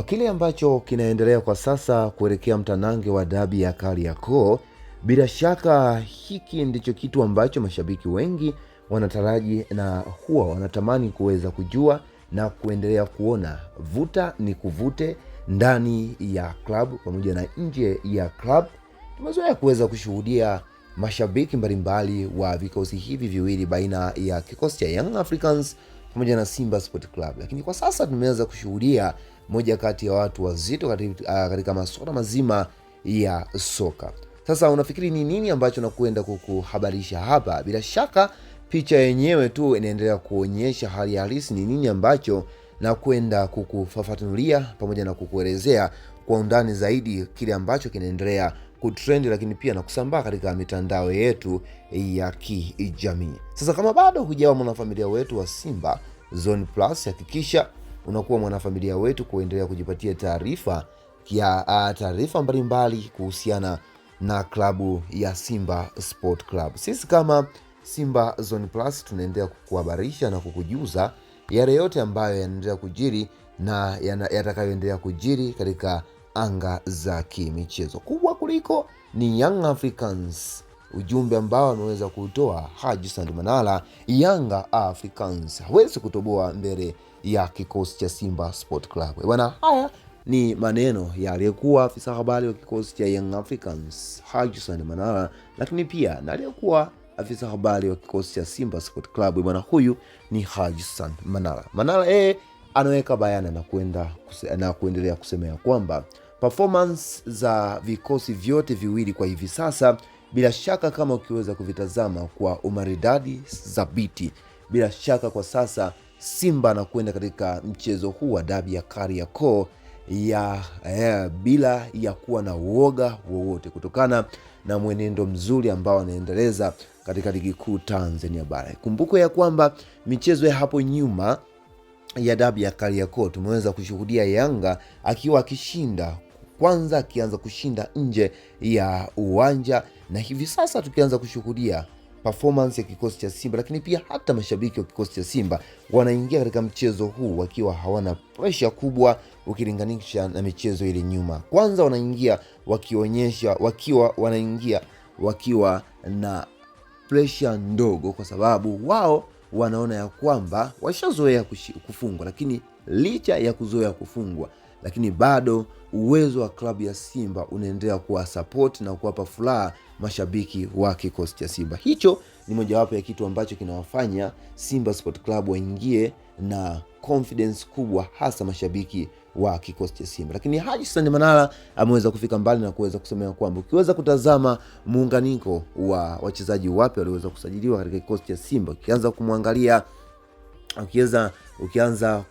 Kwa kile ambacho kinaendelea kwa sasa kuelekea mtanange wa dabi ya Kariakoo, bila shaka hiki ndicho kitu ambacho mashabiki wengi wanataraji na huwa wanatamani kuweza kujua na kuendelea kuona vuta ni kuvute ndani ya klabu pamoja na nje ya klabu. Tumezoea kuweza kushuhudia mashabiki mbalimbali wa vikosi hivi viwili baina ya kikosi cha Young Africans pamoja na Simba Sport Club, lakini kwa sasa tumeweza kushuhudia moja kati ya watu wazito katika masuala mazima ya soka. Sasa unafikiri ni nini ambacho nakwenda kukuhabarisha hapa? Bila shaka picha yenyewe tu inaendelea kuonyesha hali halisi ni nini ambacho nakwenda kukufafanulia pamoja na kukuelezea kwa undani zaidi kile ambacho kinaendelea kutrend, lakini pia na kusambaa katika mitandao yetu ya kijamii. Sasa kama bado hujawa mwanafamilia wetu wa Simba Zone Plus, hakikisha unakuwa mwanafamilia wetu kuendelea kujipatia taarifa mbalimbali kuhusiana na klabu ya Simba Sport Club. Sisi kama Simba Zone Plus tunaendelea kukuhabarisha na kukujuza yale yote ambayo yanaendelea kujiri na yatakayoendelea kujiri katika anga za kimichezo. Kubwa kuliko ni Young Africans, ujumbe ambao ameweza kutoa Haji Sandi Manara. Young Africans hawezi kutoboa mbele ya kikosi cha Simba Sport Club. Bwana, haya ni maneno ya aliyekuwa afisa habari wa kikosi cha Young Africans Haji Sandi Manara, lakini pia na aliyekuwa afisa habari wa kikosi cha Simba Sport Club. Bwana, huyu ni Haji Sandi Manara. Manara anaweka bayana na kuendelea kusema kwamba performance za vikosi vyote viwili kwa hivi sasa, bila shaka kama ukiweza kuvitazama kwa umaridadi thabiti, bila shaka kwa sasa Simba anakwenda katika mchezo huu wa dabi ya Kariakoo bila ya kuwa na uoga wowote, kutokana na mwenendo mzuri ambao anaendeleza katika ligi kuu Tanzania bara. Kumbuko ya kwamba michezo ya hapo nyuma ya dabi ya Kariakoo tumeweza kushuhudia Yanga akiwa akishinda, kwanza akianza kushinda nje ya uwanja, na hivi sasa tukianza kushuhudia performance ya kikosi cha Simba, lakini pia hata mashabiki wa kikosi cha Simba wanaingia katika mchezo huu wakiwa hawana pressure kubwa ukilinganisha na michezo ile nyuma. Kwanza wanaingia wakiwa na pressure ndogo, kwa sababu wao wanaona ya kwamba washazoea kufungwa, lakini licha ya kuzoea kufungwa, lakini bado uwezo wa klabu ya Simba unaendelea kuwa support na kuwapa furaha mashabiki wa kikosi cha Simba. Hicho ni mojawapo ya kitu ambacho kinawafanya Simba Sport Club waingie na confidence kubwa, hasa mashabiki wa kikosi cha Simba. Lakini Haji Sandi Manara ameweza kufika mbali na kuweza kusema kwamba ukiweza kutazama muunganiko wa wachezaji wapya walioweza kusajiliwa katika kikosi cha Simba, ukianza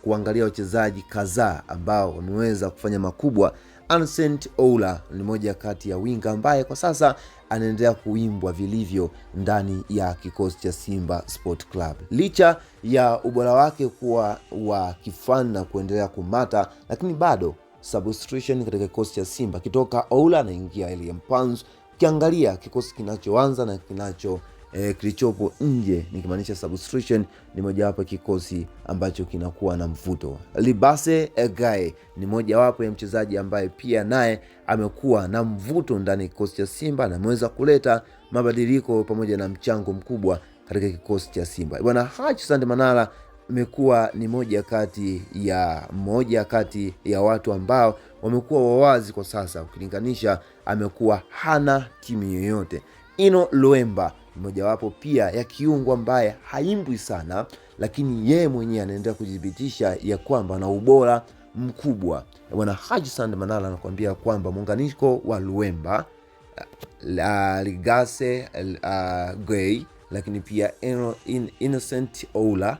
kuangalia wachezaji kadhaa ambao wameweza kufanya makubwa, Ancent Oula ni moja kati ya winga ambaye kwa sasa anaendelea kuimbwa vilivyo ndani ya kikosi cha Simba Sport Club. Licha ya ubora wake kuwa wa kifani na kuendelea kumata, lakini bado substitution katika kikosi cha Simba, kitoka Oula anaingia Elie Mpanzu. Ukiangalia kikosi kinachoanza na kilichopo nje, nikimaanisha substitution, ni mojawapo kikosi ambacho kinakuwa na mvuto. Libase Egae ni mojawapo ya mchezaji ambaye pia naye amekuwa na mvuto ndani ya kikosi cha Simba na ameweza kuleta mabadiliko pamoja na mchango mkubwa katika kikosi cha Simba. Bwana, Haji Sandi Manara amekuwa ni moja kati ya watu ambao wamekuwa wawazi kwa sasa, ukilinganisha amekuwa hana timu yoyote. Ino Luemba mojawapo pia ya kiungo ambaye haimbwi sana, lakini yeye mwenyewe anaendelea kudhibitisha ya kwamba ana ubora mkubwa. Bwana, Haji Sandi Manara anakuambia kwamba muunganiko wa Luemba, Ligase Gay, lakini pia Innocent Oula,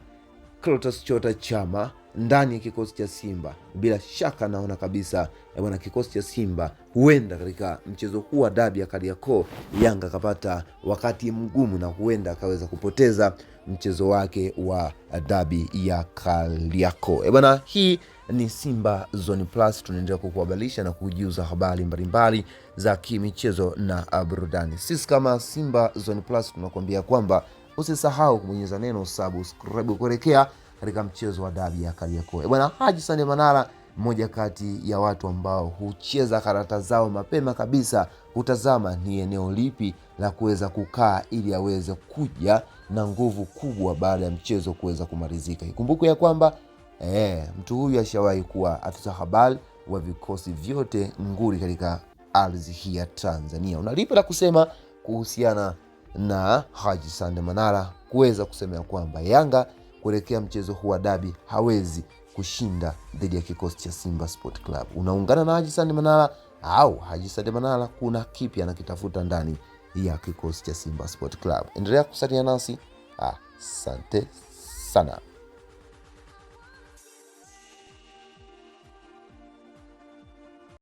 Clatous Chota Chama ndani ya kikosi cha Simba, bila shaka naona kabisa bwana, kikosi cha Simba huenda katika mchezo huu wa dabi ya Kariakoo Yanga akapata wakati mgumu na huenda akaweza kupoteza mchezo wake wa dabi ya Kariakoo. Bwana, hii ni Simba Zone Plus, tunaendelea kukuhabarisha na kujiuza habari mbalimbali za kimichezo na burudani. Sisi kama Simba Zone Plus tunakuambia kwamba usisahau kubonyeza neno subscribe kuelekea katika mchezo wa dabi ya Kariakoo. Bwana, Haji Sandi Manara mmoja kati ya watu ambao hucheza karata zao mapema kabisa, hutazama ni eneo lipi la kuweza kukaa ili aweze kuja na nguvu kubwa baada ya mchezo kuweza kumalizika. Ikumbuke ya kwamba mtu huyu ashawahi kuwa afisa habari wa vikosi vyote nguli katika ardhi hii ya Tanzania. Unalipi la kusema kuhusiana na Haji Sande Manara kuweza kusema ya kwamba Yanga kuelekea mchezo huu wa dabi hawezi kushinda dhidi ya kikosi cha Simba Sport Club? Unaungana na Haji Sande Manara au Haji Sande Manara kuna kipi anakitafuta ndani ya kikosi cha Simba Sport Club? Endelea kusalia nasi. Asante sana.